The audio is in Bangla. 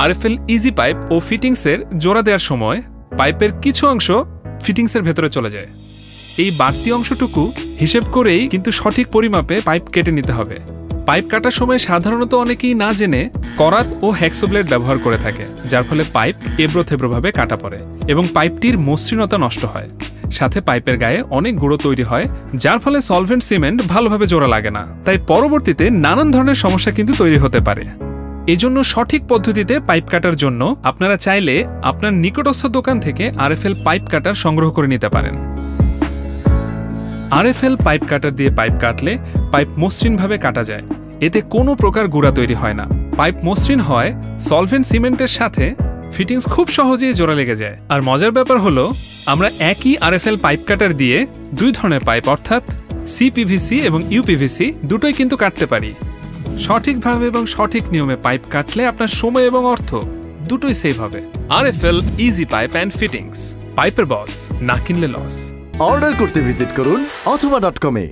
আরএফএল ইজি পাইপ ও ফিটিংসের জোড়া দেওয়ার সময় পাইপের কিছু অংশ ফিটিংসের ভেতরে চলে যায়। এই বাড়তি অংশটুকু হিসেব করেই কিন্তু সঠিক পরিমাপে পাইপ কেটে নিতে হবে। পাইপ কাটার সময় সাধারণত অনেকেই না জেনে করাত ও হ্যাকসো ব্লেড ব্যবহার করে থাকে, যার ফলে পাইপ এবড়ো থেবড়োভাবে কাটা পড়ে এবং পাইপটির মসৃণতা নষ্ট হয়। সাথে পাইপের গায়ে অনেক গুঁড়ো তৈরি হয়, যার ফলে সলভেন্ট সিমেন্ট ভালোভাবে জোড়া লাগে না। তাই পরবর্তীতে নানান ধরনের সমস্যা কিন্তু তৈরি হতে পারে। এজন্য সঠিক পদ্ধতিতে পাইপ কাটার জন্য আপনারা চাইলে আপনার নিকটস্থ দোকান থেকে আরএফএল পাইপ কাটার সংগ্রহ করে নিতে পারেন। আরএফএল পাইপ কাটার দিয়ে পাইপ কাটলে পাইপ মসৃণভাবে কাটা যায়, এতে কোনো প্রকার গুঁড়া তৈরি হয় না। পাইপ মসৃণ হয়, সলভেন্ট সিমেন্টের সাথে ফিটিংস খুব সহজেই জোড়া লেগে যায়। আর মজার ব্যাপার হলো, আমরা একই আরএফএল পাইপ কাটার দিয়ে দুই ধরনের পাইপ অর্থাৎ সিপিভিসি এবং ইউপিভিসি দুটোই কিন্তু কাটতে পারি। সঠিকভাবে এবং সঠিক নিয়মে পাইপ কাটলে আপনার সময় এবং অর্থ দুটোই সেভ হবে। RFL easy pipe and fittings, পাইপের বস, না কিনলে লস। অর্ডার করতে ভিজিট করুন অথবা .com-এ।